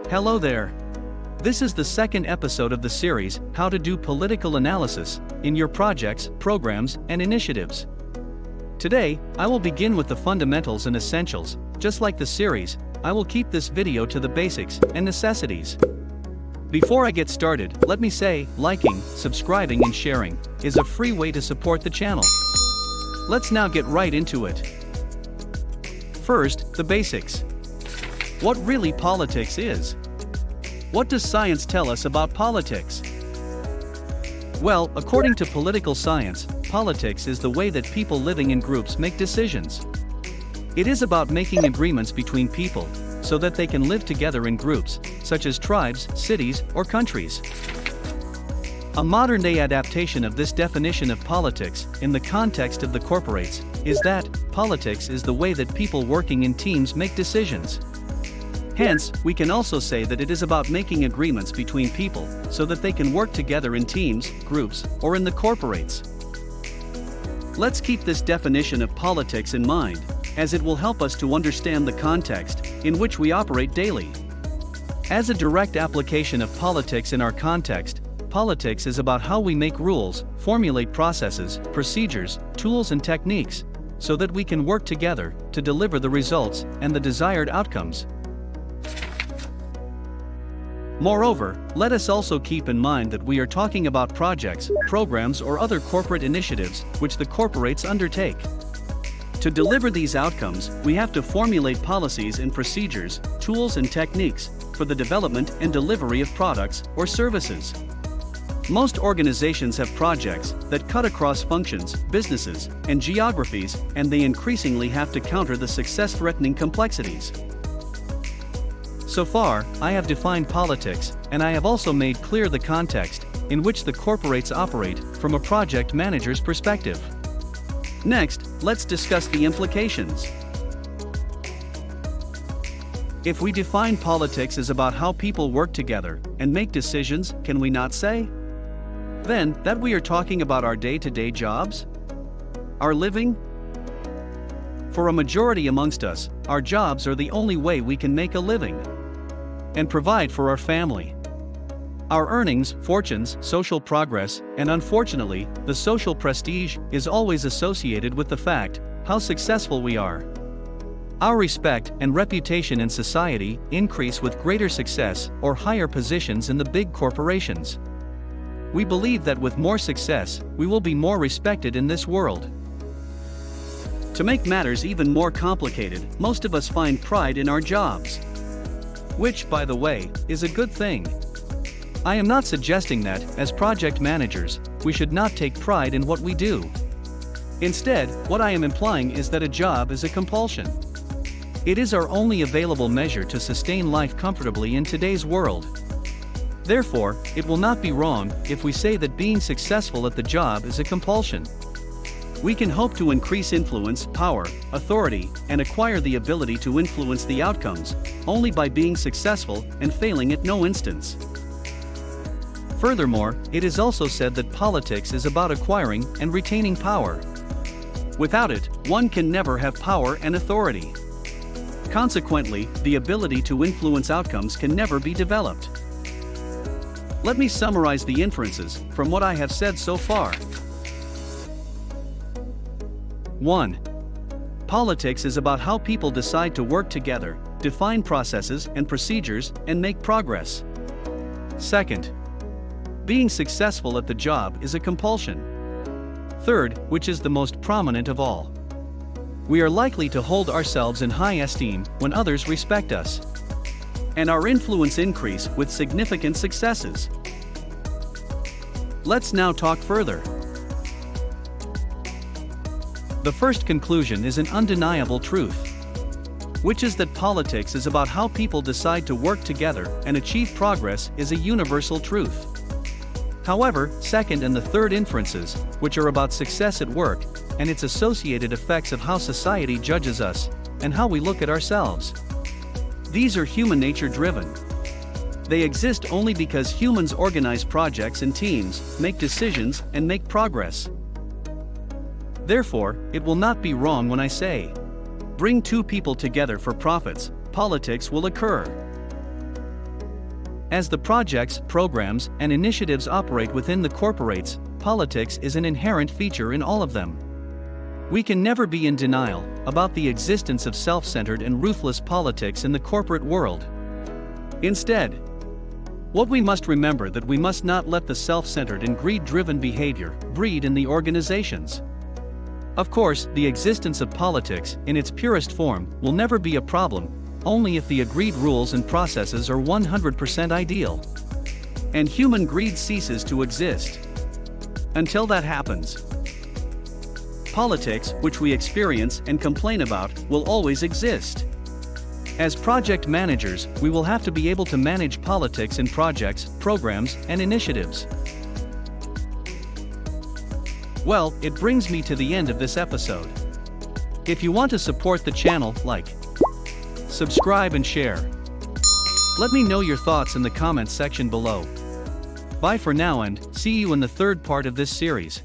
Hello there. This is the second episode of the series, How to Do Political Analysis, in your projects, programs, and initiatives. Today, I will begin with the fundamentals and essentials. Just like the series, I will keep this video to the basics and necessities. Before I get started, let me say, liking, subscribing and sharing is a free way to support the channel. Let's now get right into it. First, the basics. What really politics is? What does science tell us about politics? Well, according to political science, politics is the way that people living in groups make decisions. It is about making agreements between people, so that they can live together in groups, such as tribes, cities, or countries. A modern-day adaptation of this definition of politics, in the context of the corporates, is that politics is the way that people working in teams make decisions. Hence, we can also say that it is about making agreements between people, so that they can work together in teams, groups, or in the corporates. Let's keep this definition of politics in mind, as it will help us to understand the context in which we operate daily. As a direct application of politics in our context, politics is about how we make rules, formulate processes, procedures, tools and techniques, so that we can work together to deliver the results and the desired outcomes. Moreover, let us also keep in mind that we are talking about projects, programs or other corporate initiatives which the corporates undertake. To deliver these outcomes, we have to formulate policies and procedures, tools and techniques for the development and delivery of products or services. Most organizations have projects that cut across functions, businesses, and geographies, and they increasingly have to counter the success-threatening complexities. So far, I have defined politics, and I have also made clear the context in which the corporates operate from a project manager's perspective. Next, let's discuss the implications. If we define politics as about how people work together and make decisions, can we not say then that we are talking about our day-to-day jobs? Our living? For a majority amongst us, our jobs are the only way we can make a living and provide for our family. Our earnings, fortunes, social progress, and unfortunately, the social prestige is always associated with the fact how successful we are. Our respect and reputation in society increase with greater success or higher positions in the big corporations. We believe that with more success, we will be more respected in this world. To make matters even more complicated, most of us find pride in our jobs. Which, by the way, is a good thing. I am not suggesting that, as project managers, we should not take pride in what we do. Instead, what I am implying is that a job is a compulsion. It is our only available measure to sustain life comfortably in today's world. Therefore, it will not be wrong if we say that being successful at the job is a compulsion. We can hope to increase influence, power, authority, and acquire the ability to influence the outcomes only by being successful and failing at no instance. Furthermore, it is also said that politics is about acquiring and retaining power. Without it, one can never have power and authority. Consequently, the ability to influence outcomes can never be developed. Let me summarize the inferences from what I have said so far. 1. Politics is about how people decide to work together, define processes and procedures, and make progress. 2. Being successful at the job is a compulsion. 3, which is the most prominent of all. We are likely to hold ourselves in high esteem when others respect us, and our influence increase with significant successes. Let's now talk further. The first conclusion is an undeniable truth, which is that politics is about how people decide to work together and achieve progress is a universal truth. However, second and the third inferences, which are about success at work and its associated effects of how society judges us and how we look at ourselves. These are human nature driven. They exist only because humans organize projects and teams, make decisions, and make progress. Therefore, it will not be wrong when I say, bring two people together for profits, politics will occur. As the projects, programs, and initiatives operate within the corporates, politics is an inherent feature in all of them. We can never be in denial about the existence of self-centered and ruthless politics in the corporate world. Instead, what we must remember that we must not let the self-centered and greed-driven behavior breed in the organizations. Of course, the existence of politics, in its purest form, will never be a problem, only if the agreed rules and processes are 100% ideal. And human greed ceases to exist. Until that happens, politics, which we experience and complain about, will always exist. As project managers, we will have to be able to manage politics in projects, programs, and initiatives. Well, it brings me to the end of this episode. If you want to support the channel, like, subscribe and share. Let me know your thoughts in the comments section below. Bye for now and see you in the third part of this series.